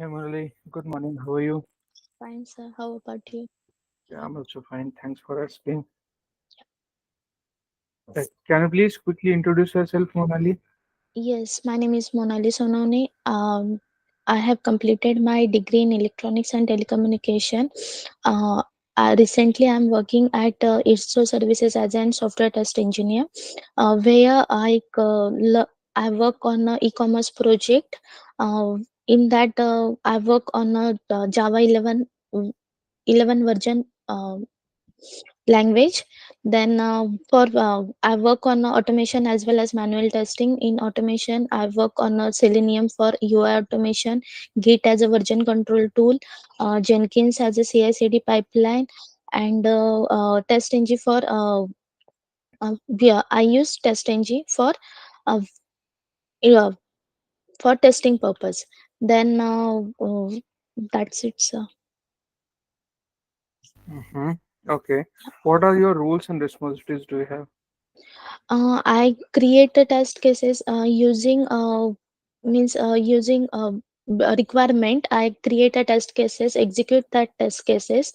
Hey Murali, good morning. How are you? Fine, sir. How about you? Yeah, I'm also fine. Thanks for asking. Can you please quickly introduce yourself, Monali? Yes, my name is Monali Sonone. I have completed my degree in electronics and telecommunication. Uh, Recently, I'm working at Edso Services as an software test engineer, where I work on a e-commerce project. Uh, in that, I work on a Java 11 version. Language. Then for I work on automation as well as manual testing. In automation, I work on Selenium for UI automation, Git as a version control tool, Jenkins as a CI/CD pipeline, and TestNG for I use TestNG uh, yeah, for testing purpose. Then that's it, sir. Mm-hmm. Okay. What are your roles and responsibilities do you have? I create the test cases using using a requirement. I create a test cases, execute that test cases.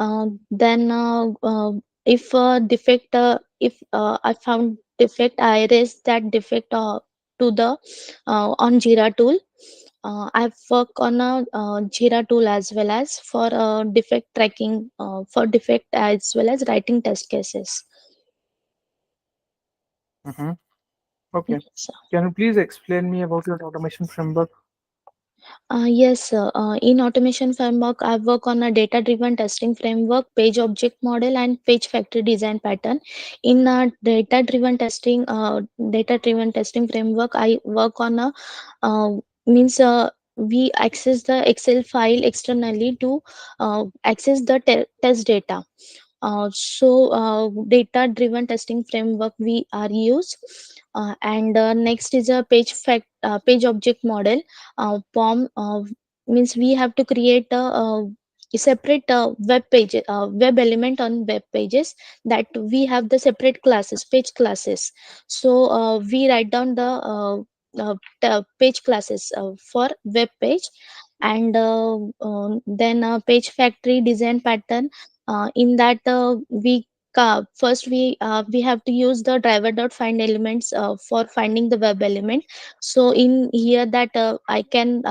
Then if defect, if I found defect, I raise that defect to the on Jira tool. I work on a Jira tool as well as for defect tracking, for defect as well as writing test cases. Mm-hmm. Okay. Yes. Can you please explain me about your automation framework? Yes, sir. In automation framework, I work on a data-driven testing framework, page object model, and page factory design pattern. In data-driven testing framework, I work on a uh, means we access the Excel file externally to access the test data. Data driven testing framework we are use. And Next is a page object model. POM means we have to create a separate web element on web pages, that we have the separate classes, page classes. We write down the page classes for web page. And then Page factory design pattern. In that first we have to use the driver dot find elements for finding the web element. So in here that I can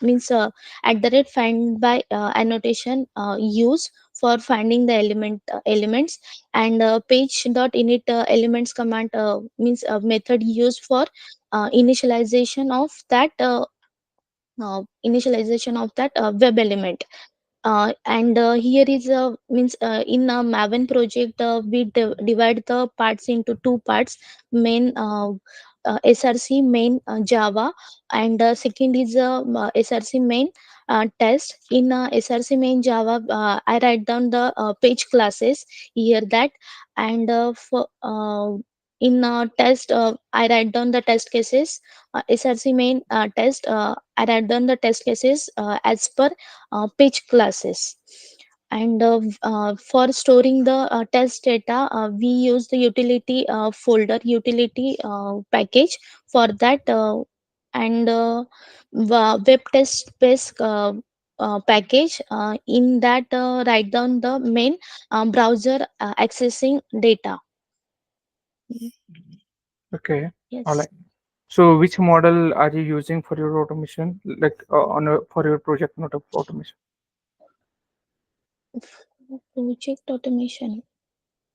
means at the rate find by annotation use for finding the elements. And page dot init elements command means a method used for initialization of that web element. And Here is means in a Maven project, we divide the parts into two parts: main SRC main Java, and second is SRC main test. In SRC main Java, I write down the page classes here, that. And for in test, I write down the test cases. SRC main test, I write down the test cases as per page classes. And For storing the test data, we use the utility folder, utility package for that. And Web test space package, in that write down the main browser accessing data. Okay. All Yes. right. So, which model are you using for your automation, like for your project not of automation? Project automation.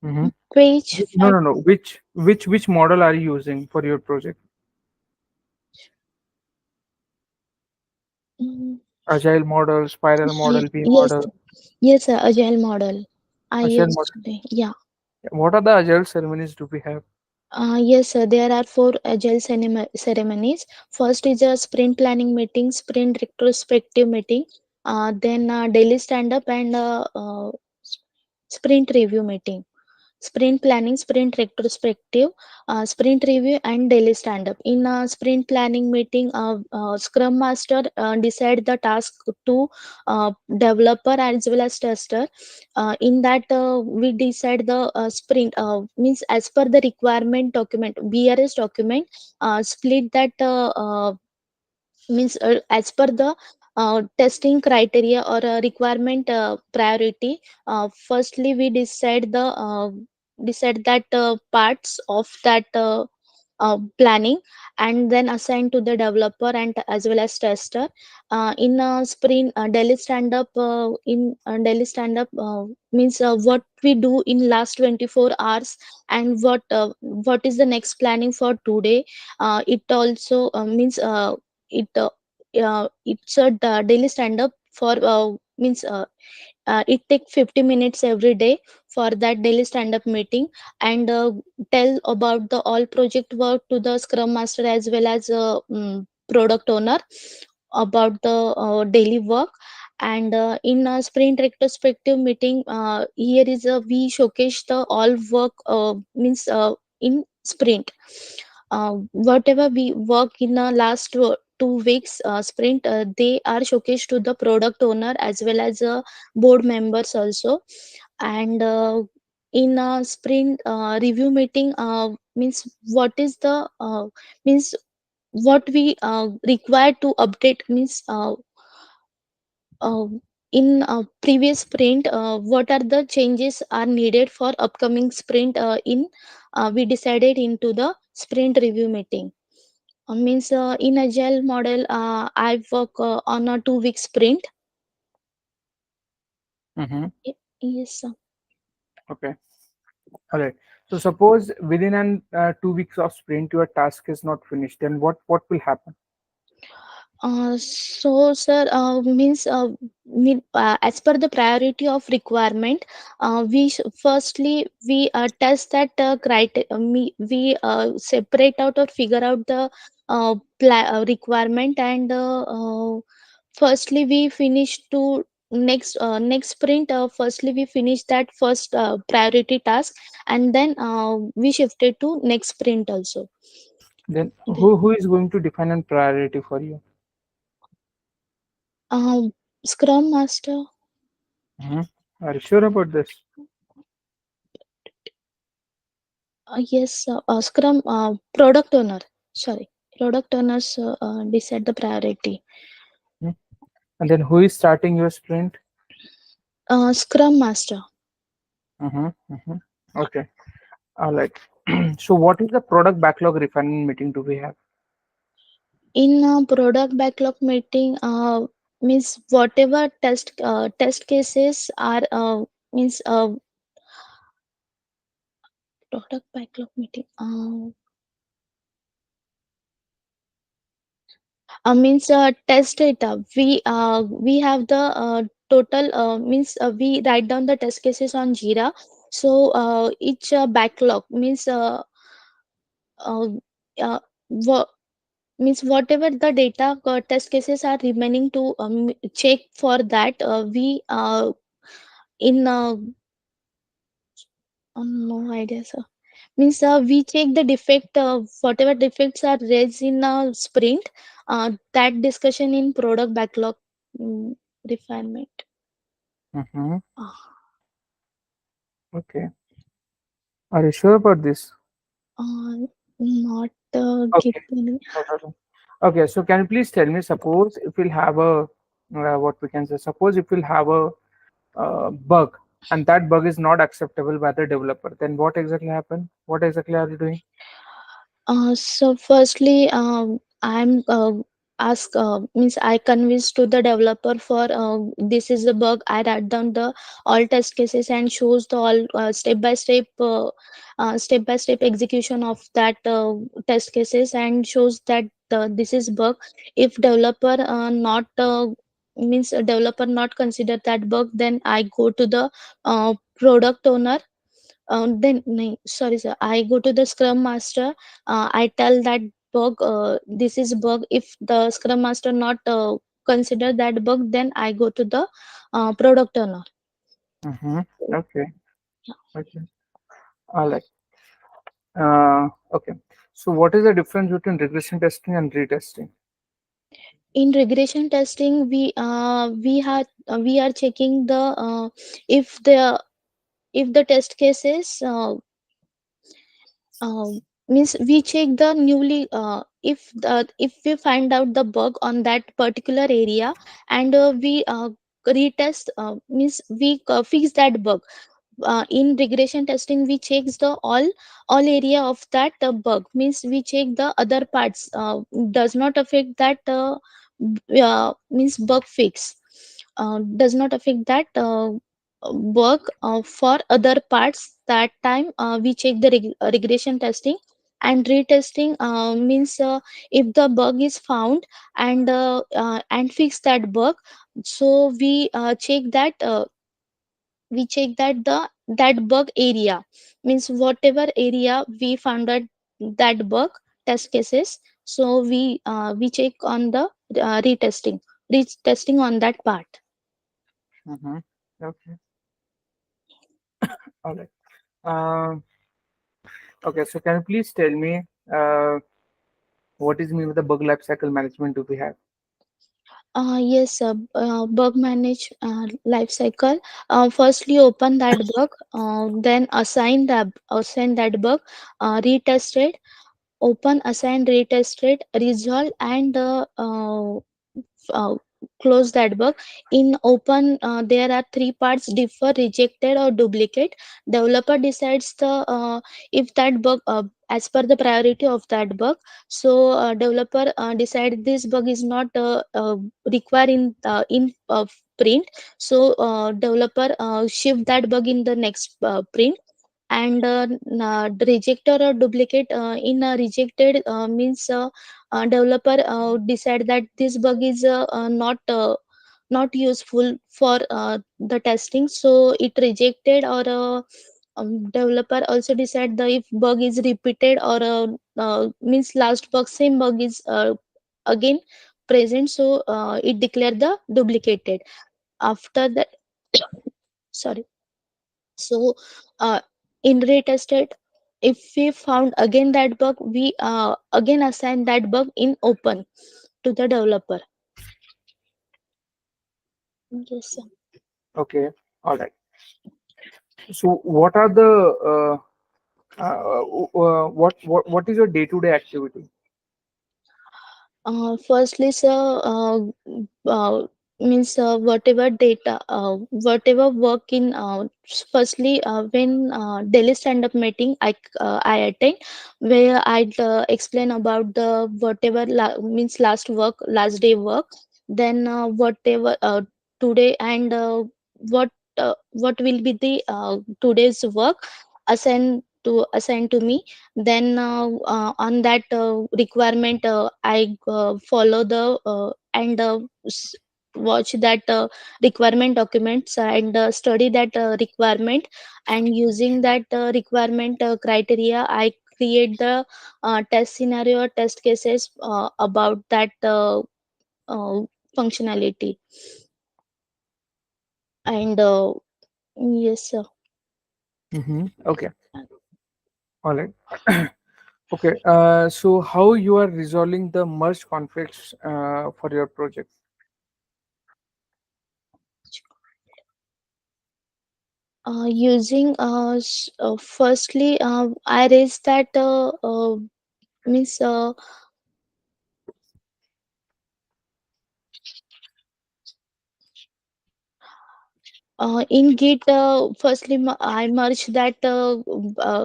Mm-hmm. Page No, fact. no, no. Which model are you using for your project? mm, Agile model, spiral model, V yes, model, yes, agile model. I Agile used model. today. Yeah. What are the Agile ceremonies do we have? Yes, there are four agile ceremonies. First is a sprint planning meeting, sprint retrospective meeting, then daily stand up, and sprint review meeting. Sprint planning, sprint retrospective, sprint review, and daily stand up. In sprint planning meeting, Scrum Master decide the task to developer as well as tester. In that, we decide the sprint, means as per the requirement document, BRS document, split that means as per the testing criteria or requirement priority. Firstly, we decide that parts of that planning, and then assign to the developer and as well as tester. In a sprint daily stand up in daily stand up means what we do in last 24 hours, and what is the next planning for today. It also means it it's a daily stand up for means it take 50 minutes every day for that daily stand up meeting, and tell about the all project work to the scrum master as well as product owner about the daily work. And in a sprint retrospective meeting, here is a we showcase the all work means in sprint, whatever we work in the last 2 weeks sprint, they are showcased to the product owner as well as board members also. And in a sprint review meeting, means what is the means what we require to update, means uh, in previous sprint, what are the changes are needed for upcoming sprint, in we decided into the sprint review meeting. Means in agile model, I work on a 2 week sprint. Mm-hmm. Yes. Okay. All right. So suppose within an 2 weeks of sprint your task is not finished, then what will happen? So, sir, means as per the priority of requirement, firstly we test that criteria. We separate out or figure out the requirement, and firstly we finish to next sprint. Firstly we finish that first priority task, and then we shifted to next sprint also. Then The- who is going to define a priority for you? Uh, Scrum Master. Hmm. Are you sure about this? Yes, Scrum product owner. Sorry, product owners decide the priority. Hmm. And then who is starting your sprint? Scrum Master. Mm-hmm. Mm-hmm. Okay. All right. So what is the product backlog refinement meeting do we have? In product backlog meeting, means whatever test cases are means product backlog meeting. Means test data. We have the total means we write down the test cases on Jira. So each backlog means uh, uh, wha- means whatever the data test cases are remaining to check for that, we in no idea, sir. Means we check the defect, whatever defects are raised in a sprint, that discussion in product backlog mm, refinement. Mm-hmm. uh, Okay. Are you sure about this? Not Okay. getting. No problem. Okay. So can you please tell me, suppose if we'll have a what we can say, suppose if we'll have a bug and that bug is not acceptable by the developer, then what exactly happen? What exactly are you doing? So firstly, I'm ask means I convinced to the developer for this is the bug. I write down the all test cases and shows the all step by step execution of that test cases, and shows that this is bug. If developer not means a developer not consider that bug, then I go to the product owner. Then no, sorry sir, I go to the scrum master. I tell that bug, this is bug. If the scrum master not consider that bug, then I go to the product owner. Mm-hmm. Okay. Okay. All right. Okay. So what is the difference between regression testing and retesting? In regression testing, we are checking the if the test cases uh, means we check the newly if we find out the bug on that particular area, and we retest, means we fix that bug. In regression testing we checks the all area of that bug, means we check the other parts does not affect that means bug fix, does not affect that bug for other parts. That time we check the regression testing. And retesting means if the bug is found and fix that bug, so we check that that bug area, means whatever area we found out that bug test cases, so we check on the retesting on that part. Mm-hmm. Okay. All right. Um, okay. So can you please tell me what is mean with the bug life cycle management do we have? Yes, bug manage life cycle. Firstly, open that bug, then assign that bug, retested, open, assign, retested, resolve, and uh, close that bug. In open, there are three parts: differ, rejected, or duplicate. Developer decides the if that bug as per the priority of that bug. So developer decide this bug is not required in print, so developer shift that bug in the next print. And the rejected or duplicate, in a rejected means developer decide that this bug is not useful for the testing, so it rejected. Or developer also decide the if bug is repeated, or means last bug same bug is again present, so it declare the duplicated. After that, sorry. So uh, in retested, if we found again that bug, we again assign that bug in open to the developer. Yes, sir. Okay. All right. So what are the what is your day-to-day activity? Firstly, sir, means whatever data, whatever work in. Firstly, when daily stand-up meeting, I attend, where I explain about the whatever means last day work. Then whatever today, and what will be the today's work assigned to me. Then on that requirement, I follow the and watch that requirement documents, and study that requirement. And using that requirement criteria, I create the test scenario or test cases about that uh, functionality. And yes, sir. Mm-hmm. Okay. All right. Okay. So how you are resolving the merge conflicts for your project? Using firstly, I raised that means in Git, firstly, I merge that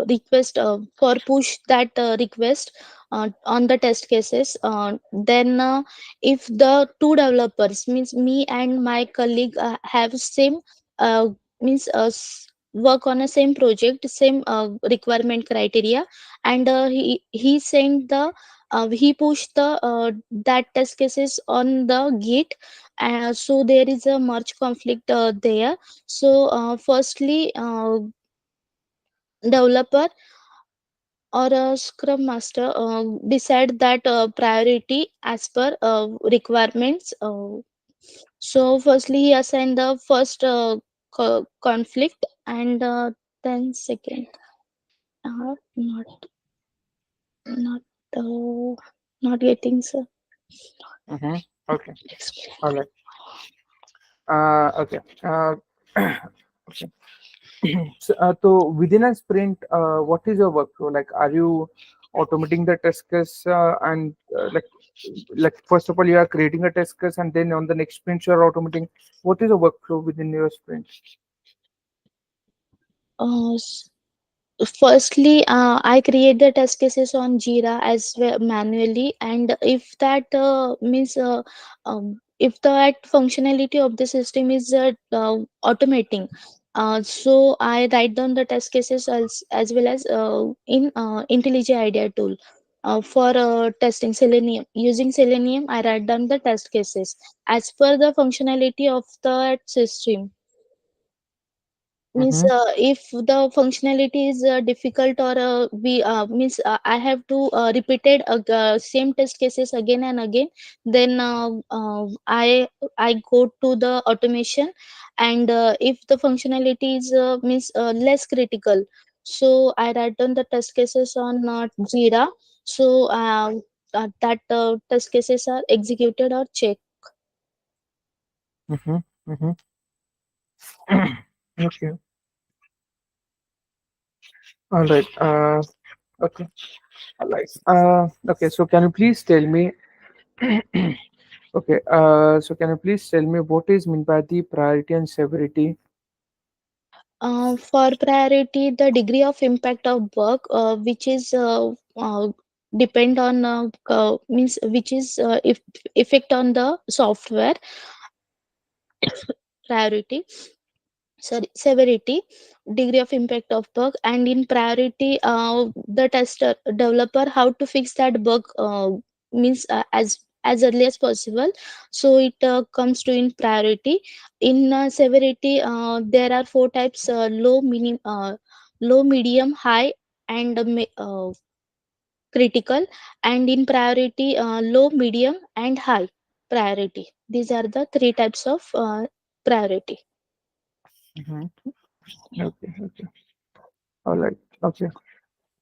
request for push that request on the test cases. Then, if the two developers, means me and my colleague, have same uh, means work on a same project, same requirement criteria, and he sent the he pushed the that test cases on the Git. So there is a merge conflict there. So firstly, developer or a scrum master decide that priority as per requirements. So firstly he assigned the first conflict, and then second, not uh, not getting, sir. Mm-hmm. Okay. All right. Okay. Okay. So within a sprint, what is your workflow? Like, are you automating the test case and like first of all you are creating a test case and then on the next sprint you are automating. What is the workflow within your sprint? Uh, Firstly, I create the test cases on Jira as well manually, and if that means if that functionality of the system is automating, so I write down the test cases as well as in IntelliJ IDEA tool. For testing Selenium, using Selenium, I write down the test cases as per the functionality of the system. Means Mm-hmm. if the functionality is difficult, or we means I have to repeated same test cases again and again, then I go to the automation. And if the functionality is means less critical, so I write down the test cases on Jira. So that test cases are executed or checked. Mm-hmm. Mm-hmm. Okay. All right. Okay. All right. Okay. So can you please tell me? Okay. So can you please tell me what is meant by the priority and severity? For priority, the degree of impact of work, which is depend on means which is if effect on the software. Priority, sorry, severity, degree of impact of bug. And in priority, the tester developer how to fix that bug, means as early as possible. So it comes to in priority. In severity, there are four types: low, medium, high, and critical. And in priority, low, medium, and high priority. These are the three types of priority. Mm-hmm. Okay. Okay. All right. Okay.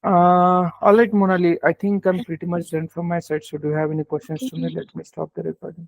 All right, Monali. I think I'm pretty much done from my side. So, do you have any questions to me? Okay. Let me stop the recording.